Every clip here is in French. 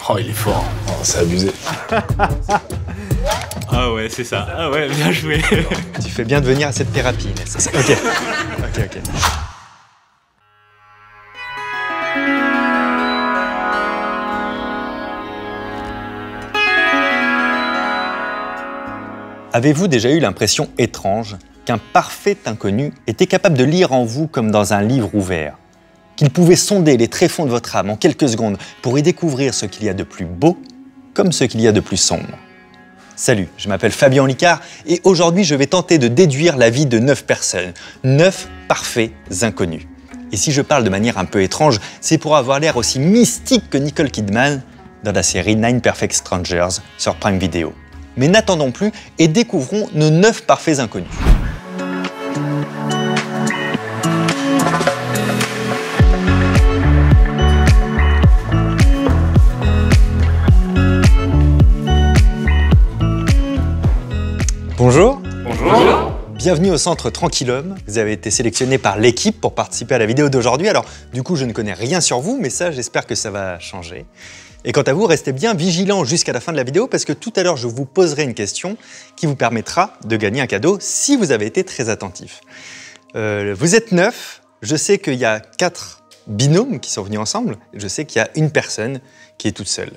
Oh, il est fort. Oh, c'est abusé. Ah ouais, c'est ça. Ah ouais, bien joué. Tu fais bien de venir à cette thérapie, Inès. Ok. Ok. Avez-vous déjà eu l'impression étrange qu'un parfait inconnu était capable de lire en vous comme dans un livre ouvert? Qu'il pouvait sonder les tréfonds de votre âme en quelques secondes pour y découvrir ce qu'il y a de plus beau comme ce qu'il y a de plus sombre? Salut, je m'appelle Fabien Licard et aujourd'hui je vais tenter de déduire la vie de 9 personnes, 9 parfaits inconnus. Et si je parle de manière un peu étrange, c'est pour avoir l'air aussi mystique que Nicole Kidman dans la série 9 Perfect Strangers sur Prime Video. Mais n'attendons plus et découvrons nos 9 parfaits inconnus. Bonjour. Bonjour. Bienvenue au Centre Tranquillhomme. Vous avez été sélectionné par l'équipe pour participer à la vidéo d'aujourd'hui. Alors, du coup, je ne connais rien sur vous, mais ça, j'espère que ça va changer. Et quant à vous, restez bien vigilants jusqu'à la fin de la vidéo parce que tout à l'heure, je vous poserai une question qui vous permettra de gagner un cadeau si vous avez été très attentif. Vous êtes 9. Je sais qu'il y a 4 binômes qui sont venus ensemble. Je sais qu'il y a une personne qui est toute seule.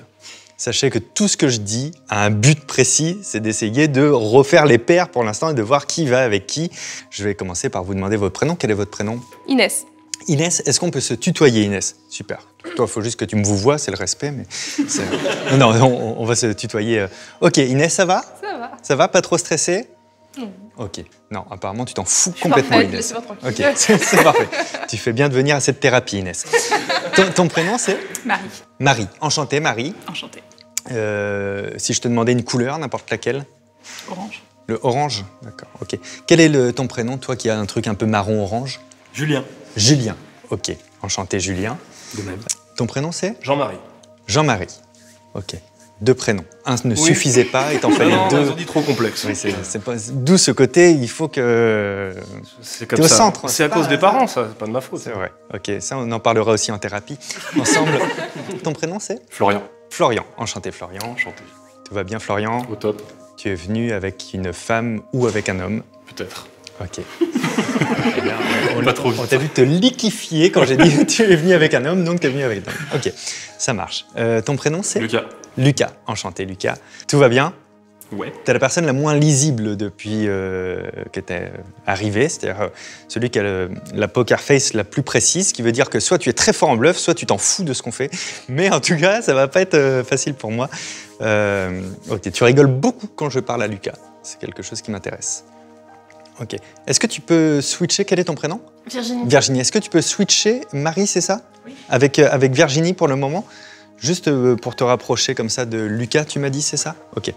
Sachez que tout ce que je dis a un but précis, c'est d'essayer de refaire les paires pour l'instant et de voir qui va avec qui. Je vais commencer par vous demander votre prénom. Quel est votre prénom? Inès. Inès, est-ce qu'on peut se tutoyer, Inès? Super. Toi, il faut juste que tu me vous vois, c'est le respect, mais... Non, on va se tutoyer. Ok, Inès, ça va? Ça va. Ça va? Pas trop stressé? Non. Ok. Non, apparemment, tu t'en fous complètement, parfait, Inès. laissez-moi tranquille. Ok, c'est parfait. Tu fais bien de venir à cette thérapie, Inès. Ton prénom, c'est? Marie. Marie. Enchantée, Marie. Enchantée. Si je te demandais une couleur, n'importe laquelle? Orange. Le orange? D'accord, ok. Quel est ton prénom, toi qui as un truc un peu marron-orange? Julien. Julien. Ok. Enchanté, Julien. De même. Ton prénom, c'est? Jean-Marie. Jean-Marie. Ok. 2 prénoms. Un ne suffisait pas, et t'en fallait Non, 2. ils ont dit trop complexe. Oui, c'est pas... D'où ce côté, il faut que... C'est comme T'es au ça. centre. C'est à cause des parents, ça. C'est pas de ma faute. C'est vrai. Ok, ça, on en parlera aussi en thérapie. Ensemble. Ton prénom, c'est? Florian. Florian. Enchanté, Florian. Enchanté. Tout va bien, Florian? Au top. Tu es venu avec une femme ou avec un homme? Peut-être. Ok. Eh bien, Pas trop vite. On t'a vu te liquéfier quand j'ai dit tu es venu avec un homme, donc tu es venu avec un homme. Ok, ça marche. Ton prénom, c'est? Lucas. Lucas. Enchanté, Lucas. Tout va bien? Ouais. T'es la personne la moins lisible depuis que t'es arrivé, c'est-à-dire celui qui a la poker face la plus précise, ce qui veut dire que soit tu es très fort en bluff, soit tu t'en fous de ce qu'on fait. Mais en tout cas, ça va pas être facile pour moi. Ok, tu rigoles beaucoup quand je parle à Lucas. C'est quelque chose qui m'intéresse. Ok. Est-ce que tu peux switcher? Quel est ton prénom? Virginie. Virginie. Est-ce que tu peux switcher Marie, c'est ça? Oui. Avec Virginie pour le moment? Juste pour te rapprocher comme ça de Lucas, tu m'as dit, c'est ça? Ok.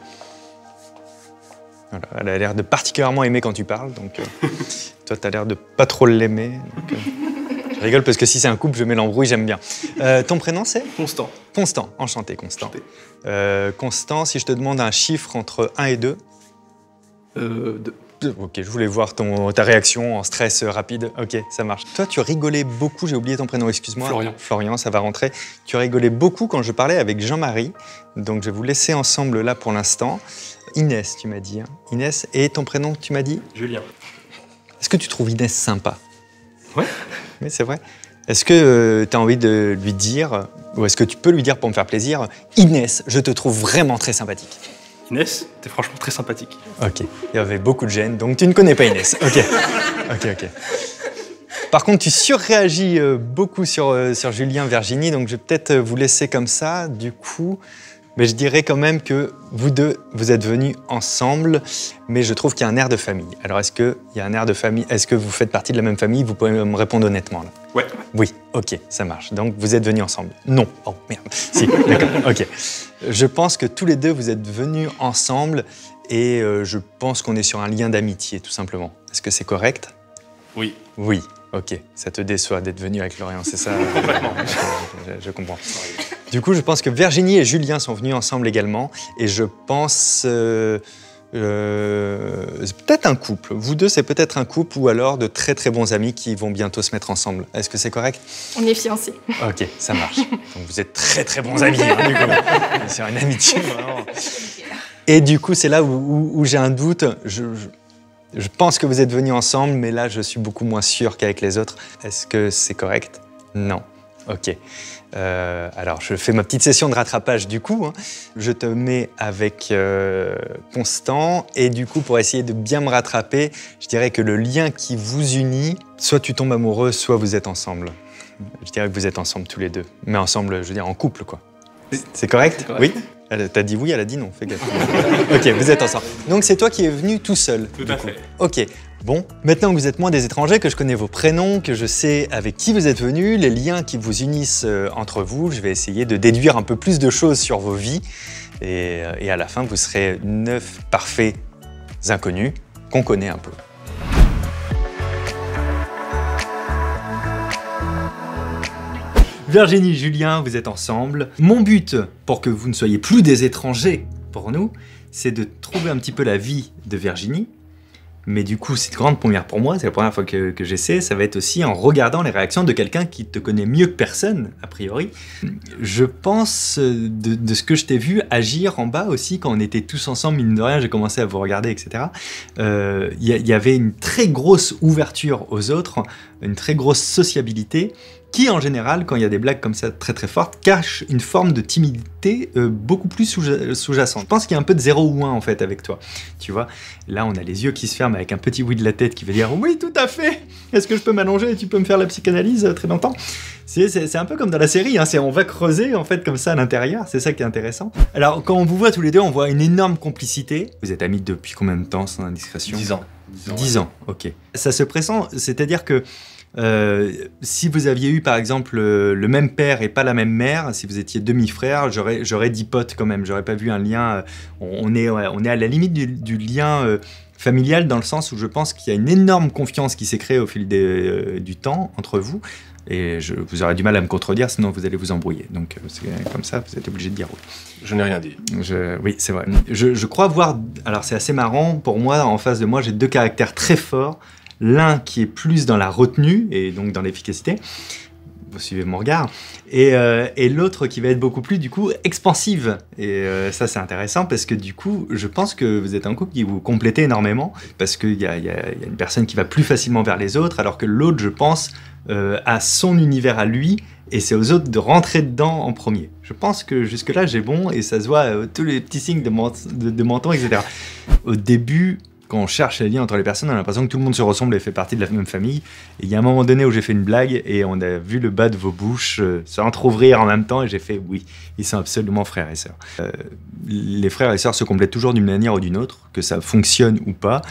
Voilà, elle a l'air de particulièrement aimer quand tu parles, donc toi, tu as l'air de pas trop l'aimer. Je rigole parce que si c'est un couple, je mets l'embrouille, j'aime bien. Ton prénom, c'est? Constant. Constant. Enchanté, Constant. Enchanté. Constant, si je te demande un chiffre entre 1 et 2? 2. Ok, je voulais voir ta réaction en stress rapide. Ok, ça marche. Toi, tu rigolais beaucoup, j'ai oublié ton prénom, excuse-moi. Florian. Florian, ça va rentrer. Tu rigolais beaucoup quand je parlais avec Jean-Marie, donc je vais vous laisser ensemble là pour l'instant. Inès, tu m'as dit. Hein. Inès, et ton prénom, tu m'as dit? Julien. Est-ce que tu trouves Inès sympa? Ouais. Oui, c'est vrai. Est-ce que tu as envie de lui dire, ou est-ce que tu peux lui dire pour me faire plaisir, Inès, je te trouve vraiment très sympathique? Inès, t'es franchement très sympathique. Ok, il y avait beaucoup de gêne, donc tu ne connais pas Inès. Ok, ok. Par contre, tu surréagis beaucoup sur Julien, Virginie, donc je vais peut-être vous laisser comme ça, du coup. Mais je dirais quand même que vous deux, vous êtes venus ensemble, mais je trouve qu'il y a un air de famille. Alors, est-ce qu'il y a un air de famille? Est-ce que vous faites partie de la même famille? Vous pouvez me répondre honnêtement, là. Ouais. Oui, ok, ça marche. Donc, vous êtes venus ensemble? Non. Oh, merde. Si, d'accord, ok. Je pense que tous les deux, vous êtes venus ensemble et je pense qu'on est sur un lien d'amitié, tout simplement. Est-ce que c'est correct? Oui. Oui, ok. Ça te déçoit d'être venu avec Florian, c'est ça? Complètement. Je comprends. Du coup, je pense que Virginie et Julien sont venus ensemble également. Et je pense C'est peut-être un couple. Vous deux, c'est peut-être un couple ou alors de très très bons amis qui vont bientôt se mettre ensemble. Est-ce que c'est correct? On est fiancés. Ok, ça marche. Donc vous êtes très très bons amis, hein, du coup. C'est une amitié vraiment. Et du coup, c'est là où j'ai un doute. Je pense que vous êtes venus ensemble, mais là, je suis beaucoup moins sûr qu'avec les autres. Est-ce que c'est correct? Non. Ok. Alors, je fais ma petite session de rattrapage du coup. Hein. Je te mets avec Constant et du coup, pour essayer de bien me rattraper, je dirais que le lien qui vous unit, soit tu tombes amoureux, soit vous êtes ensemble. Je dirais que vous êtes ensemble tous les deux. Mais ensemble, je veux dire en couple, quoi. C'est correct? Oui. T'as dit oui, elle a dit non, fais gaffe. Ok, vous êtes ensemble. Donc c'est toi qui es venu tout seul. Tout à fait. Ok, bon, maintenant que vous êtes moins des étrangers, que je connais vos prénoms, que je sais avec qui vous êtes venus, les liens qui vous unissent entre vous, je vais essayer de déduire un peu plus de choses sur vos vies. Et à la fin, vous serez 9 parfaits inconnus qu'on connaît un peu. Virginie, Julien, vous êtes ensemble. Mon but, pour que vous ne soyez plus des étrangers pour nous, c'est de trouver un petit peu la vie de Virginie. Mais du coup, c'est une grande première pour moi, c'est la première fois que j'essaie. Ça va être aussi en regardant les réactions de quelqu'un qui te connaît mieux que personne, a priori. Je pense, de ce que je t'ai vu agir en bas aussi, quand on était tous ensemble, mine de rien, j'ai commencé à vous regarder, etc. Il y avait une très grosse ouverture aux autres, une très grosse sociabilité, qui en général, quand il y a des blagues comme ça très très fortes, cache une forme de timidité beaucoup plus sous-jacente. Je pense qu'il y a un peu de 0 ou 1 en fait avec toi, tu vois. Là, on a les yeux qui se ferment avec un petit oui de la tête qui veut dire « Oui, tout à fait. Est-ce que je peux m'allonger et tu peux me faire la psychanalyse très longtemps ?» C'est un peu comme dans la série, hein, on va creuser en fait comme ça à l'intérieur, c'est ça qui est intéressant. Alors, quand on vous voit tous les deux, on voit une énorme complicité. Vous êtes amis depuis combien de temps, sans indiscrétion? 10 ans. 10 ans, ok. Ça se pressent, c'est-à-dire que si vous aviez eu par exemple le même père et pas la même mère, si vous étiez demi-frère, j'aurais dit pote quand même, j'aurais pas vu un lien, on est à la limite du lien familial dans le sens où je pense qu'il y a une énorme confiance qui s'est créée au fil du temps entre vous et vous aurez du mal à me contredire sinon vous allez vous embrouiller, donc c'est comme ça, vous êtes obligé de dire oui. Je n'ai rien dit. Oui, c'est vrai. Je crois voir, alors c'est assez marrant, pour moi, en face de moi, j'ai 2 caractères très forts. L'un qui est plus dans la retenue et donc dans l'efficacité, vous suivez mon regard, et l'autre qui va être beaucoup plus du coup expansive. Et ça c'est intéressant parce que du coup je pense que vous êtes un couple qui vous complétez énormément parce qu'il y a une personne qui va plus facilement vers les autres alors que l'autre je pense a son univers à lui et c'est aux autres de rentrer dedans en premier. Je pense que jusque là j'ai bon et ça se voit tous les petits signes de menton etc. Au début, quand on cherche les liens entre les personnes, on a l'impression que tout le monde se ressemble et fait partie de la même famille. Et il y a un moment donné où j'ai fait une blague et on a vu le bas de vos bouches s'entrouvrir en même temps et j'ai fait oui, ils sont absolument frères et sœurs. Les frères et sœurs se complètent toujours d'une manière ou d'une autre, que ça fonctionne ou pas.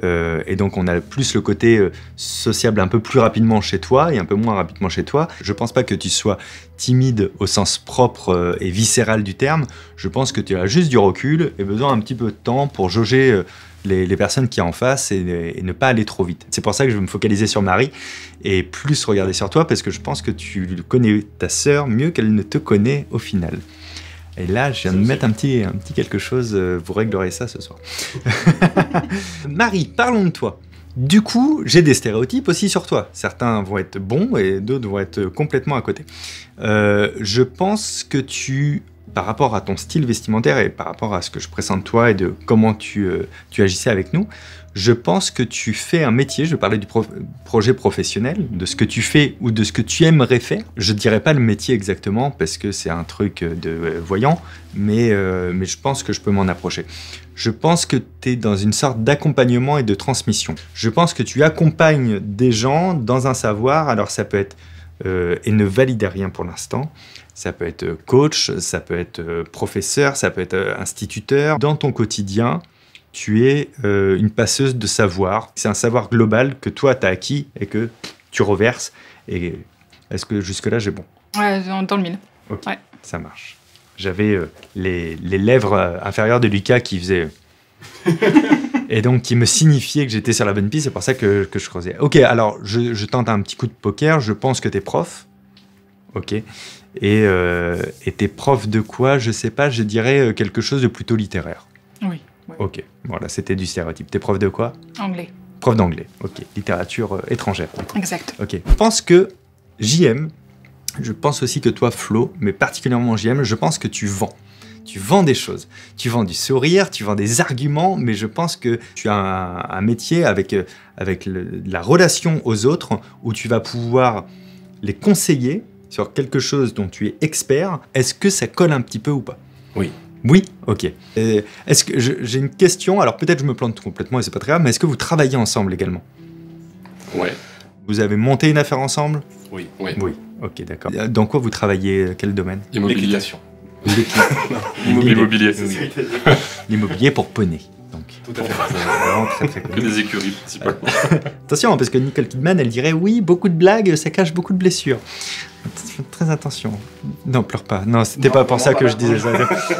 Et donc on a plus le côté sociable un peu plus rapidement chez toi et un peu moins rapidement chez toi. Je pense pas que tu sois timide au sens propre et viscéral du terme. Je pense que tu as juste du recul et besoin d'un petit peu de temps pour jauger les personnes qui sont en face et ne pas aller trop vite. C'est pour ça que je vais me focaliser sur Marie et plus regarder sur toi parce que je pense que tu connais ta sœur mieux qu'elle ne te connaît au final. Et là, je viens de mettre un petit quelque chose, vous réglerez ça ce soir. Marie, parlons de toi. Du coup, j'ai des stéréotypes aussi sur toi. Certains vont être bons et d'autres vont être complètement à côté. Je pense que par rapport à ton style vestimentaire et par rapport à ce que je pressens de toi et de comment tu agissais avec nous, je pense que tu fais un métier, je parlais du projet professionnel, de ce que tu fais ou de ce que tu aimerais faire. Je ne dirais pas le métier exactement parce que c'est un truc de voyant, mais je pense que je peux m'en approcher. Je pense que tu es dans une sorte d'accompagnement et de transmission. Je pense que tu accompagnes des gens dans un savoir, alors ça peut être, et ne valide rien pour l'instant, ça peut être coach, ça peut être professeur, ça peut être instituteur. Dans ton quotidien, tu es une passeuse de savoir. C'est un savoir global que toi, tu as acquis et que tu reverses. Et est-ce que jusque-là, j'ai bon? Ouais, dans le mille. Ok, ouais. Ça marche. J'avais les lèvres inférieures de Lucas qui faisaient... et donc qui me signifiait que j'étais sur la bonne piste, c'est pour ça que je creusais. Ok, alors je tente un petit coup de poker, je pense que t'es prof. Ok. Et t'es prof de quoi? Je sais pas, je dirais quelque chose de plutôt littéraire. Oui. Ok, voilà, c'était du stéréotype. T'es prof de quoi? Anglais. Prof d'anglais, ok. Littérature étrangère. Exact. Ok. Je pense que JM, je pense aussi que toi, Flo, mais particulièrement JM, je pense que tu vends. Tu vends des choses. Tu vends du sourire, tu vends des arguments, mais je pense que tu as un métier avec la relation aux autres où tu vas pouvoir les conseiller sur quelque chose dont tu es expert. Est-ce que ça colle un petit peu ou pas? Oui. Oui, ok. Est-ce que j'ai une question? Alors peut-être je me plante complètement et c'est pas très grave, mais est-ce que vous travaillez ensemble également? Ouais. Vous avez monté une affaire ensemble? Oui. Oui. Ok, d'accord. Dans quoi vous travaillez? Quel domaine? Immobilier. L'immobilier. L'immobilier pour poney. Donc, Tout à fait. c'est vraiment très très Que connu. des écuries, principalement. Attention, parce que Nicole Kidman, elle dirait oui, beaucoup de blagues, ça cache beaucoup de blessures. Très attention. Non, pleure pas. Non, c'était pas pour ça que je disais ça.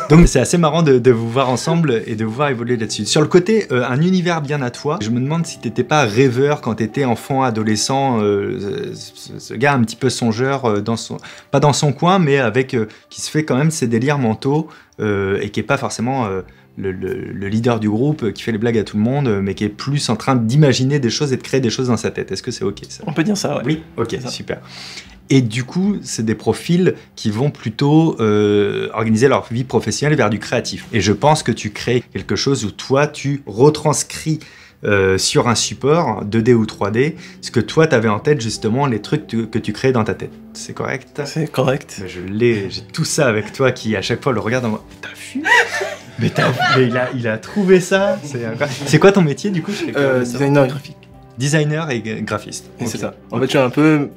Donc, c'est assez marrant de vous voir ensemble et de vous voir évoluer là-dessus. Sur le côté, un univers bien à toi, je me demande si t'étais pas rêveur quand t'étais enfant, adolescent, ce gars un petit peu songeur, pas dans son coin, mais qui se fait quand même ses délires mentaux et qui est pas forcément le leader du groupe qui fait les blagues à tout le monde, mais qui est plus en train d'imaginer des choses et de créer des choses dans sa tête. Est-ce que c'est ok ça? On peut dire ça, ouais. Oui, ok, C'est ça. super. Et du coup, c'est des profils qui vont plutôt organiser leur vie professionnelle vers du créatif. Et je pense que tu crées quelque chose où toi, tu retranscris sur un support 2D ou 3D ce que toi, tu avais en tête, justement, les trucs que tu crées dans ta tête. C'est correct? C'est correct. Mais j'ai tout ça avec toi qui, à chaque fois, le regarde en mode « T'as vu ?» Mais il a trouvé ça. C'est incroyable. C'est quoi ton métier, du coup? Designer graphique. Designer et graphiste. Et Ok. c'est ça. En fait, je suis un peu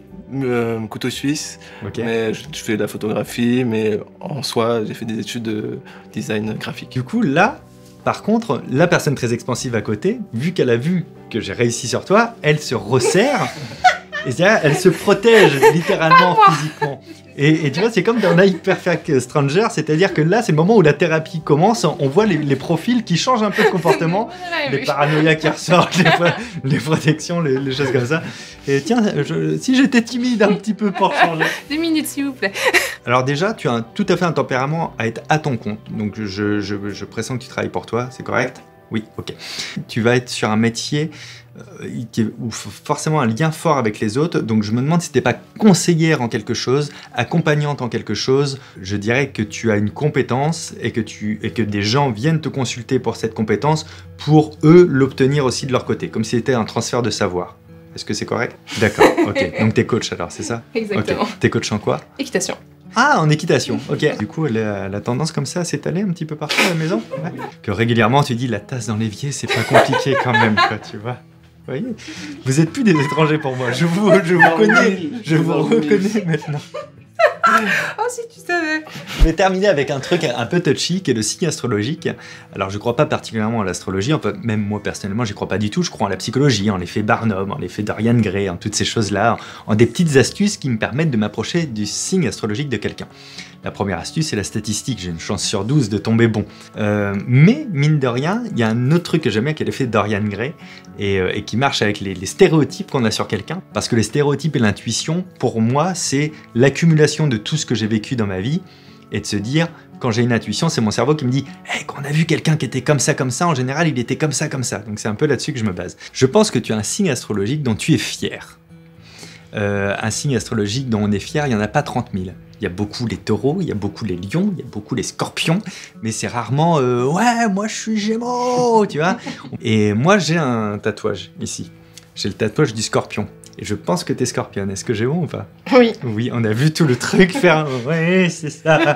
couteau suisse, Ok. mais je fais de la photographie, mais en soi, j'ai fait des études de design graphique. Du coup, là, par contre, la personne très expansive à côté, vu qu'elle a vu que j'ai réussi sur toi, elle se resserre et c'est-à-dire, elle se protège littéralement physiquement. Et tu vois, c'est comme dans Life Perfect Stranger, c'est-à-dire que là, c'est le moment où la thérapie commence, on voit les profils qui changent un peu de comportement, les paranoïas qui ressortent, les protections, les choses comme ça. Et tiens, si j'étais timide un petit peu pour changer. 2 minutes, s'il vous plaît. Alors déjà, tu as tout à fait un tempérament à être à ton compte. Donc je pressens que tu travailles pour toi, c'est correct? Oui, ok. Tu vas être sur un métier où forcément un lien fort avec les autres. Donc je me demande si tu n'es pas conseillère en quelque chose, accompagnante en quelque chose. Je dirais que tu as une compétence et que des gens viennent te consulter pour cette compétence pour eux l'obtenir aussi de leur côté, comme si c'était un transfert de savoir. Est-ce que c'est correct? D'accord, ok. Donc t'es coach alors, c'est ça? Exactement. Ok. T'es coach en quoi? Équitation. Ah, en équitation, ok. Du coup, elle a la tendance comme ça à s'étaler un petit peu partout à la maison. Ouais. Que régulièrement, tu dis la tasse dans l'évier, c'est pas compliqué quand même, quoi, tu vois. Vous voyez? Vous êtes plus des étrangers pour moi. Je vous connais, je vous reconnais maintenant. Oh, si tu savais. Je vais terminer avec un truc un peu touchy, qui est le signe astrologique. Alors, je crois pas particulièrement à l'astrologie, enfin, même moi personnellement, j'y crois pas du tout. Je crois en la psychologie, en l'effet Barnum, en l'effet Dorian Gray, en toutes ces choses-là, en des petites astuces qui me permettent de m'approcher du signe astrologique de quelqu'un. La première astuce, c'est la statistique. J'ai une chance sur 12 de tomber bon. Mais, mine de rien, il y a un autre truc que j'aime bien qui est l'effet Dorian Gray et qui marche avec les stéréotypes qu'on a sur quelqu'un. Parce que les stéréotypes et l'intuition, pour moi, c'est l'accumulation de tout ce que j'ai vécu dans ma vie et de se dire, quand j'ai une intuition, c'est mon cerveau qui me dit hey, quand on a vu quelqu'un qui était comme ça, en général, il était comme ça. Donc c'est un peu là-dessus que je me base. Je pense que tu as un signe astrologique dont tu es fier. Un signe astrologique dont on est fier, il n'y en a pas 30 000. Il y a beaucoup les taureaux, il y a beaucoup les lions, il y a beaucoup les scorpions, mais c'est rarement ouais, moi je suis Gémeaux, tu vois. Et moi j'ai un tatouage ici. J'ai le tatouage du scorpion. Et je pense que t'es scorpionne. Est-ce que j'ai bon ou pas? Oui. Oui, on a vu tout le truc faire. Ouais, c'est ça.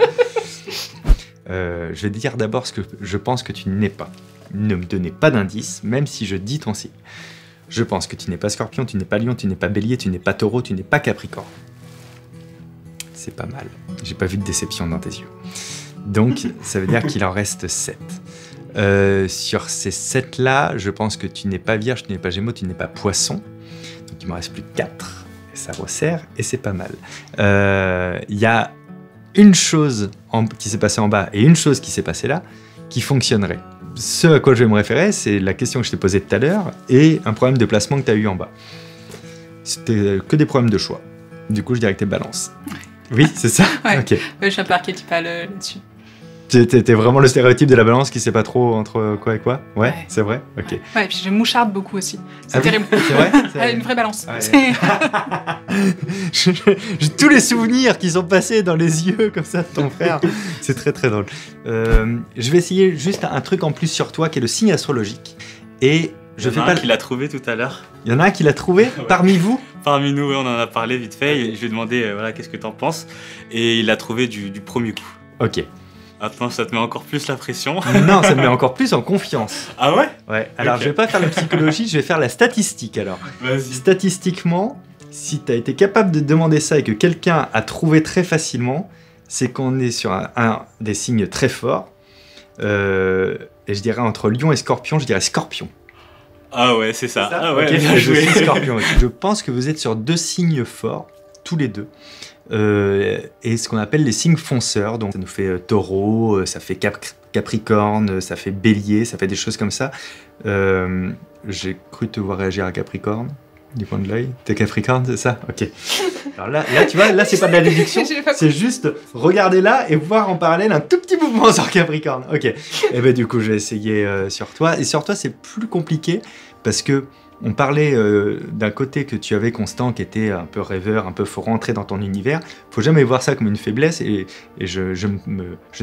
Je vais te dire d'abord ce que je pense que tu n'es pas. Ne me donnez pas d'indice, même si je dis ton signe. Je pense que tu n'es pas scorpion, tu n'es pas lion, tu n'es pas bélier, tu n'es pas taureau, tu n'es pas capricorne. C'est pas mal. J'ai pas vu de déception dans tes yeux. Donc, ça veut dire qu'il en reste 7. Sur ces 7-là, je pense que tu n'es pas vierge, tu n'es pas gémeaux, tu n'es pas poisson. Donc, il m'en reste plus que 4. Et ça resserre, et c'est pas mal. Il y a une chose qui s'est passée en bas et une chose qui s'est passée là qui fonctionnerait. Ce à quoi je vais me référer, c'est la question que je t'ai posée tout à l'heure et un problème de placement que tu as eu en bas. C'était que des problèmes de choix. Du coup, je dirais que t'es balance. Oui, c'est ça? Ouais. Ok. Je suis un peu archétypale là-dessus. T'es vraiment le stéréotype de la balance qui sait pas trop entre quoi et quoi. Ouais, Ouais. c'est vrai. Ok. Ouais, et puis je moucharde beaucoup aussi. C'est Ah oui, terrible. c'est vrai. Ouais, une vraie balance. Ouais. C'est- J'ai tous les souvenirs qui sont passés dans les yeux comme ça de ton frère. C'est très très drôle. Je vais essayer juste un truc en plus sur toi qui est le signe astrologique. Et je Il y fais en a pas. un qui l'a trouvé tout à l'heure. Il y en a un qui l'a trouvé parmi vous. Parmi nous, ouais, on en a parlé vite fait. Et je lui ai demandé voilà, qu'est-ce que t'en penses. Et il l'a trouvé du premier coup. Ok. Maintenant, ça te met encore plus la pression. Non, ça me met encore plus en confiance. Ah ouais? Ouais. Alors Ok. je vais pas faire la psychologie, je vais faire la statistique alors. Vas-y. Statistiquement, si tu as été capable de demander ça et que quelqu'un a trouvé très facilement, c'est qu'on est sur un des signes très forts. Et je dirais entre Lion et Scorpion, je dirais Scorpion. Ah ouais, c'est ça. Ah ouais, Ok, bien je joué. suis Scorpion aussi. Je pense que vous êtes sur deux signes forts, tous les deux. Et ce qu'on appelle les signes fonceurs. Donc ça nous fait Taureau, ça fait Capricorne, ça fait Bélier, ça fait des choses comme ça. J'ai cru te voir réagir à Capricorne. Du coin de l'œil. T'es Capricorne, c'est ça? Ok. Alors là, tu vois, là c'est pas de la déduction, J'ai pas c'est juste regarder là et voir en parallèle un tout petit mouvement sur Capricorne. Ok. Et ben du coup, je vais essayer sur toi. Et sur toi, c'est plus compliqué parce que on parlait d'un côté que tu avais Constant, qui était un peu rêveur, un peu faut rentrer dans ton univers. Faut jamais voir ça comme une faiblesse et je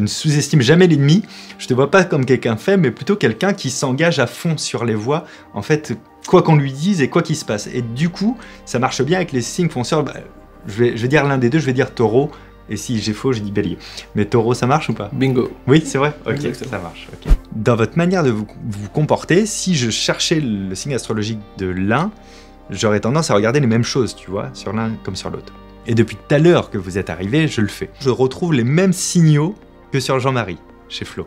ne sous-estime jamais l'ennemi. Je te vois pas comme quelqu'un faible, mais plutôt quelqu'un qui s'engage à fond sur les voies. En fait, quoi qu'on lui dise et quoi qu'il se passe. Et du coup, ça marche bien avec les signes fonceurs. Bah, je vais dire l'un des deux, je vais dire Taureau. Et si j'ai faux, je dis Bélier. Mais Taureau, ça marche ou pas? Bingo. Oui, c'est vrai. Ok, Exactement. ça marche. Ok. Dans votre manière de vous comporter, si je cherchais le signe astrologique de l'un, j'aurais tendance à regarder les mêmes choses, tu vois, sur l'un comme sur l'autre. Et depuis tout à l'heure que vous êtes arrivé, je le fais. Je retrouve les mêmes signaux que sur Jean-Marie, chez Flo.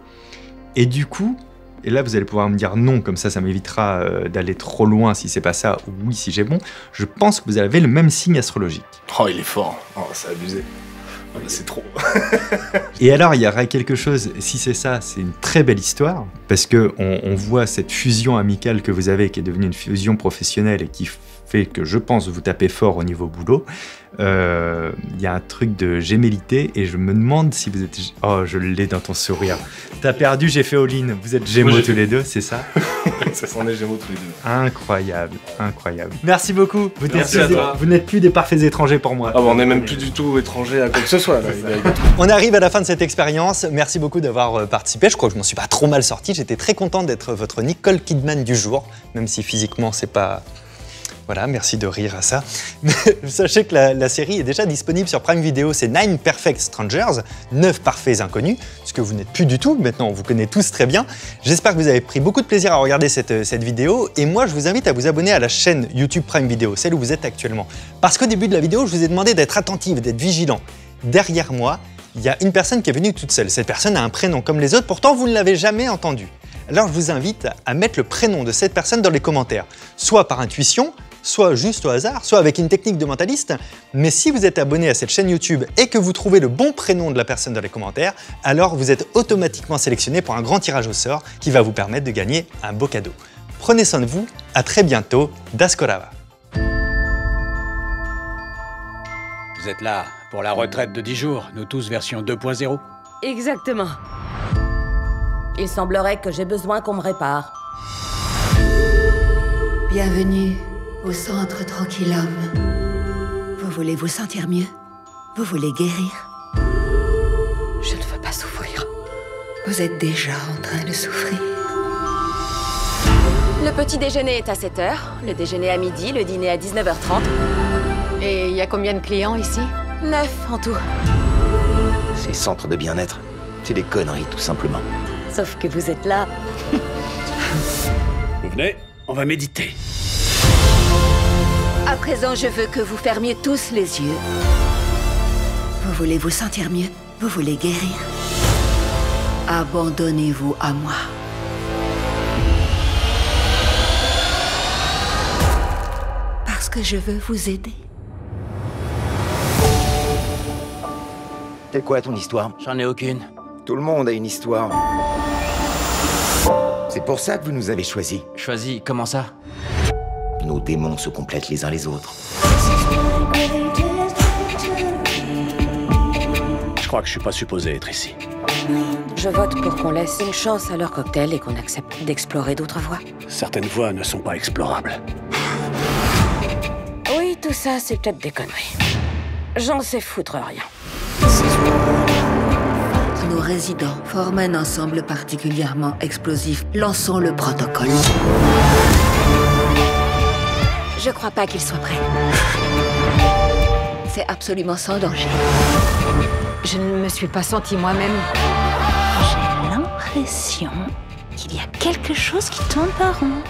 Et du coup, et là vous allez pouvoir me dire non, comme ça m'évitera d'aller trop loin si c'est pas ça, ou oui si j'ai bon, je pense que vous avez le même signe astrologique. Oh, il est fort. Oh, c'est abusé. Oh, là, c'est trop. Et alors, il y aura quelque chose, si c'est ça, c'est une très belle histoire, parce que on voit cette fusion amicale que vous avez, qui est devenue une fusion professionnelle et qui fait que je pense vous tapez fort au niveau boulot. Il y a un truc de gémellité et je me demande si vous êtes... Oh, je l'ai dans ton sourire. T'as perdu, j'ai fait all-in. Vous êtes Gémeaux Moi, tous les deux, c'est ça? Ça sent les Gémeaux tous les deux. Incroyable, incroyable. Merci beaucoup. Merci à toi. Vous n'êtes plus des parfaits étrangers pour moi. Ah bah on est même plus du tout étranger à quoi que ce soit là. On arrive à la fin de cette expérience. Merci beaucoup d'avoir participé. Je crois que je m'en suis pas trop mal sorti. J'étais très content d'être votre Nicole Kidman du jour, même si physiquement c'est pas... Voilà, merci de rire à ça. Sachez que la série est déjà disponible sur Prime Video. C'est 9 Perfect Strangers, 9 parfaits inconnus, ce que vous n'êtes plus du tout. Maintenant, on vous connaît tous très bien. J'espère que vous avez pris beaucoup de plaisir à regarder cette vidéo. Et moi, je vous invite à vous abonner à la chaîne YouTube Prime Video, celle où vous êtes actuellement. Parce qu'au début de la vidéo, je vous ai demandé d'être attentif, d'être vigilant. Derrière moi, il y a une personne qui est venue toute seule. Cette personne a un prénom comme les autres, pourtant vous ne l'avez jamais entendu. Alors je vous invite à mettre le prénom de cette personne dans les commentaires, soit par intuition, soit juste au hasard, soit avec une technique de mentaliste. Mais si vous êtes abonné à cette chaîne YouTube et que vous trouvez le bon prénom de la personne dans les commentaires, alors vous êtes automatiquement sélectionné pour un grand tirage au sort qui va vous permettre de gagner un beau cadeau. Prenez soin de vous, à très bientôt, Daskorava. Vous êtes là pour la retraite de 10 jours, nous tous version 2.0. Exactement. Il semblerait que j'ai besoin qu'on me répare. Bienvenue au centre Tranquillum. Vous voulez vous sentir mieux? Vous voulez guérir? Je ne veux pas souffrir. Vous êtes déjà en train de souffrir. Le petit déjeuner est à 7h, le déjeuner à midi, le dîner à 19h30. Et il y a combien de clients ici? 9 en tout. Ces centres de bien-être, c'est des conneries tout simplement. Sauf que vous êtes là. Vous venez? On va méditer. À présent, je veux que vous fermiez tous les yeux. Vous voulez vous sentir mieux? Vous voulez guérir? Abandonnez-vous à moi. Parce que je veux vous aider. C'est quoi ton histoire? J'en ai aucune. Tout le monde a une histoire. C'est pour ça que vous nous avez choisis. Choisi, comment ça? Nos démons se complètent les uns les autres. Je crois que je suis pas supposé être ici. Je vote pour qu'on laisse une chance à leur cocktail et qu'on accepte d'explorer d'autres voies. Certaines voies ne sont pas explorables. Oui, tout ça, c'est peut-être des conneries. J'en sais foutre rien. Nos résidents forment un ensemble particulièrement explosif. Lançons le protocole. Je crois pas qu'il soit prêt. C'est absolument sans danger. Je ne me suis pas sentie moi-même. J'ai l'impression qu'il y a quelque chose qui tourne pas rond.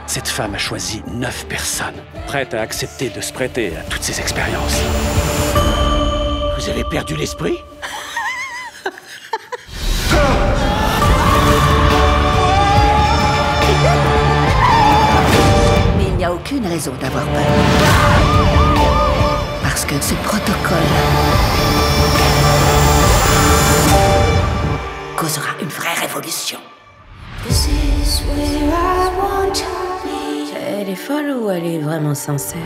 Cette femme a choisi 9 personnes, prêtes à accepter de se prêter à toutes ces expériences. Vous avez perdu l'esprit? Mais il n'y a aucune raison d'avoir peur. Parce que ce protocole causera une vraie révolution. Elle est folle ou elle est vraiment sincère?